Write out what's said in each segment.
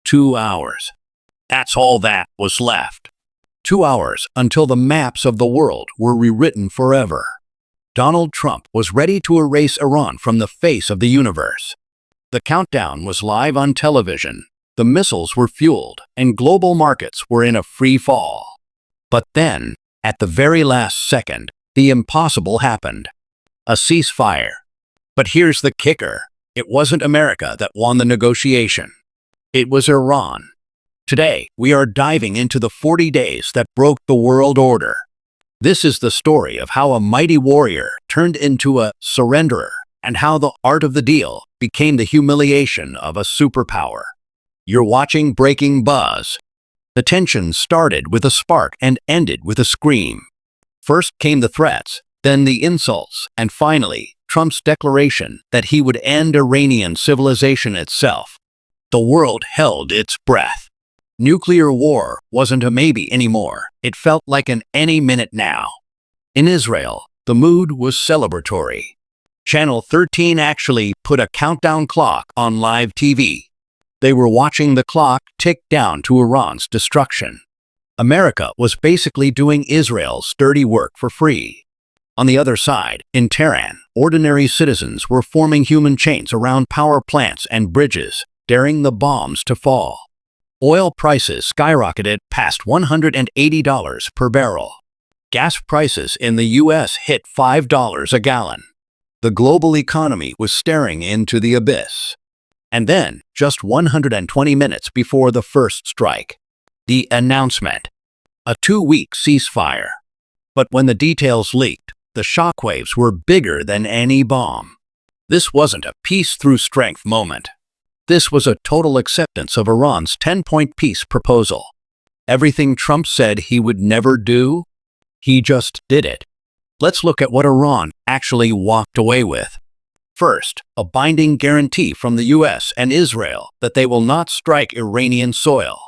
2 hours. That's all that was left. 2 hours until the maps of the world were rewritten forever. Donald Trump was ready to erase Iran from the face of the universe. The countdown was live on television, the missiles were fueled, and global markets were in a free fall. But then, at the very last second, the impossible happened. A ceasefire. But here's the kicker. It wasn't America that won the negotiation. It was Iran. Today, we are diving into the 40 days that broke the world order. This is the story of how a mighty warrior turned into a surrenderer, and how the art of the deal became the humiliation of a superpower. You're watching Breaking Buzz. The tension started with a spark and ended with a scream. First came the threats, then the insults, and finally, Trump's declaration that he would end Iranian civilization itself. The world held its breath. Nuclear war wasn't a maybe anymore. It felt like an any minute now. In Israel, the mood was celebratory. Channel 13 actually put a countdown clock on live TV. They were watching the clock tick down to Iran's destruction. America was basically doing Israel's dirty work for free. On the other side, in Tehran, ordinary citizens were forming human chains around power plants and bridges, daring the bombs to fall. Oil prices skyrocketed past $180 per barrel. Gas prices in the U.S. hit $5 a gallon. The global economy was staring into the abyss. And then, just 120 minutes before the first strike, the announcement. A 2-week ceasefire. But when the details leaked, the shockwaves were bigger than any bomb. This wasn't a peace through strength moment. This was a total acceptance of Iran's 10-point peace proposal. Everything Trump said he would never do, he just did it. Let's look at what Iran actually walked away with. First, a binding guarantee from the U.S. and Israel that they will not strike Iranian soil.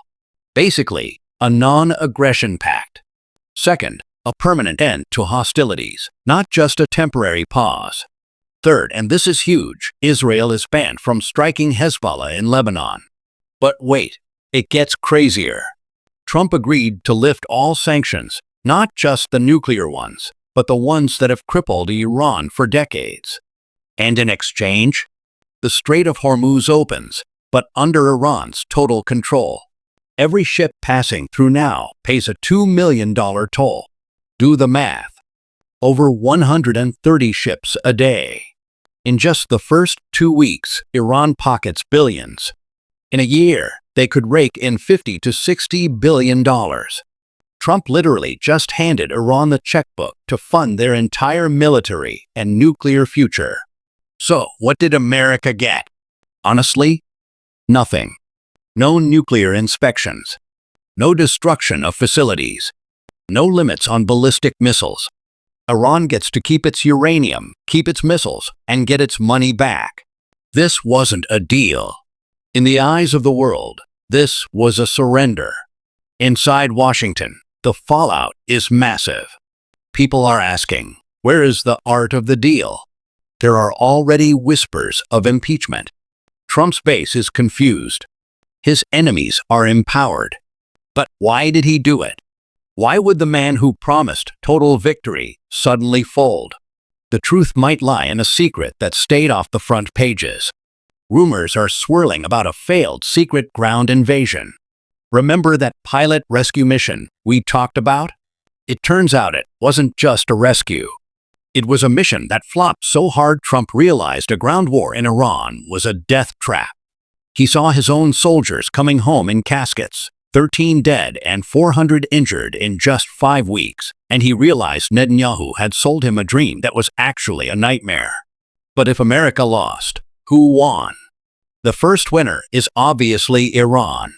Basically, a non-aggression pact. Second, a permanent end to hostilities, not just a temporary pause. Third, and this is huge, Israel is banned from striking Hezbollah in Lebanon. But wait, it gets crazier. Trump agreed to lift all sanctions, not just the nuclear ones, but the ones that have crippled Iran for decades. And in exchange, the Strait of Hormuz opens, but under Iran's total control. Every ship passing through now pays a $2 million toll. Do the math. Over 130 ships a day. In just the first 2 weeks, Iran pockets billions. In a year, they could rake in $50 to $60 billion. Trump literally just handed Iran the checkbook to fund their entire military and nuclear future. So, what did America get? Honestly, nothing. No nuclear inspections. No destruction of facilities. No limits on ballistic missiles. Iran gets to keep its uranium, keep its missiles, and get its money back. This wasn't a deal. In the eyes of the world, this was a surrender. Inside Washington, the fallout is massive. People are asking, where is the art of the deal? There are already whispers of impeachment. Trump's base is confused. His enemies are empowered. But why did he do it? Why would the man who promised total victory suddenly fold? The truth might lie in a secret that stayed off the front pages. Rumors are swirling about a failed secret ground invasion. Remember that pilot rescue mission we talked about? It turns out it wasn't just a rescue. It was a mission that flopped so hard Trump realized a ground war in Iran was a death trap. He saw his own soldiers coming home in caskets, 13 dead and 400 injured in just 5 weeks, and he realized Netanyahu had sold him a dream that was actually a nightmare. But if America lost, who won? The first winner is obviously Iran.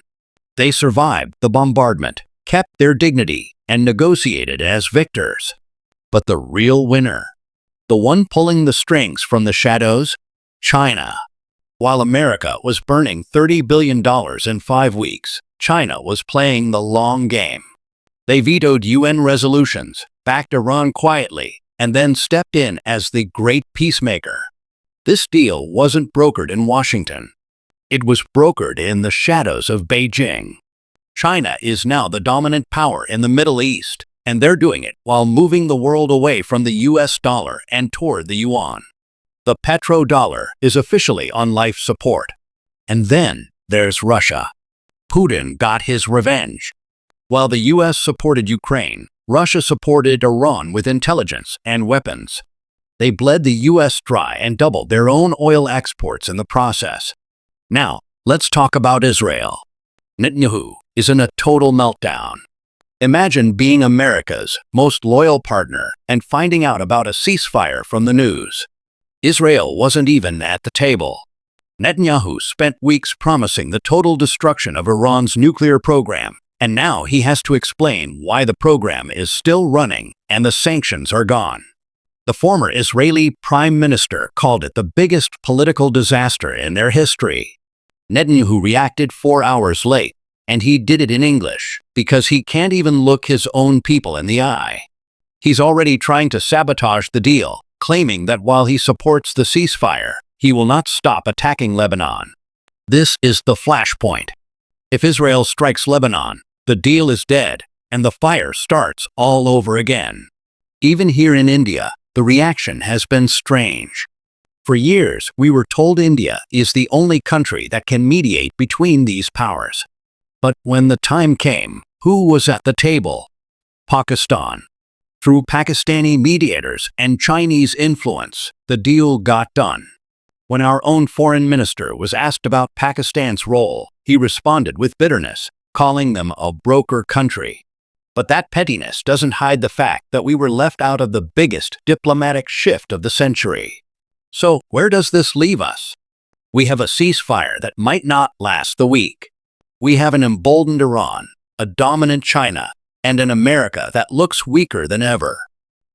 They survived the bombardment, kept their dignity, and negotiated as victors. But the real winner, the one pulling the strings from the shadows, China. While America was burning $30 billion in 5 weeks, China was playing the long game. They vetoed UN resolutions, backed Iran quietly, and then stepped in as the great peacemaker. This deal wasn't brokered in Washington. It was brokered in the shadows of Beijing. China is now the dominant power in the Middle East, and they're doing it while moving the world away from the US dollar and toward the yuan. The petrodollar is officially on life support. And then there's Russia. Putin got his revenge. While the US supported Ukraine, Russia supported Iran with intelligence and weapons. They bled the US dry and doubled their own oil exports in the process. Now, let's talk about Israel. Netanyahu is in a total meltdown. Imagine being America's most loyal partner and finding out about a ceasefire from the news. Israel wasn't even at the table. Netanyahu spent weeks promising the total destruction of Iran's nuclear program, and now he has to explain why the program is still running and the sanctions are gone. The former Israeli prime minister called it the biggest political disaster in their history. Netanyahu reacted 4 hours late, and he did it in English because he can't even look his own people in the eye. He's already trying to sabotage the deal, claiming that while he supports the ceasefire, he will not stop attacking Lebanon. This is the flashpoint. If Israel strikes Lebanon, the deal is dead, and the fire starts all over again. Even here in India, the reaction has been strange. For years, we were told India is the only country that can mediate between these powers. But when the time came, who was at the table? Pakistan. Through Pakistani mediators and Chinese influence, the deal got done. When our own foreign minister was asked about Pakistan's role, he responded with bitterness, calling them a broker country. But that pettiness doesn't hide the fact that we were left out of the biggest diplomatic shift of the century. So, where does this leave us? We have a ceasefire that might not last the week. We have an emboldened Iran, a dominant China, and an America that looks weaker than ever.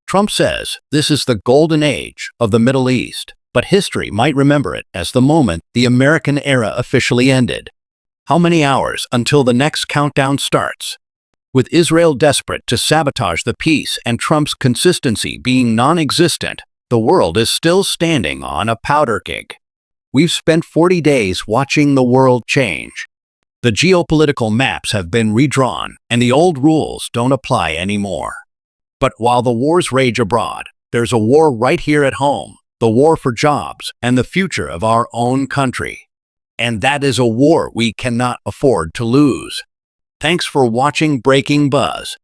Trump says this is the golden age of the Middle East, but history might remember it as the moment the American era officially ended. How many hours until the next countdown starts? With Israel desperate to sabotage the peace and Trump's consistency being non-existent, the world is still standing on a powder keg. We've spent 40 days watching the world change. The geopolitical maps have been redrawn, and the old rules don't apply anymore. But while the wars rage abroad, there's a war right here at home, the war for jobs and the future of our own country. And that is a war we cannot afford to lose. Thanks for watching Breaking Buzz.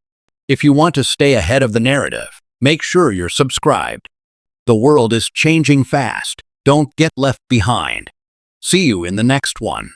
If you want to stay ahead of the narrative, make sure you're subscribed. The world is changing fast. Don't get left behind. See you in the next one.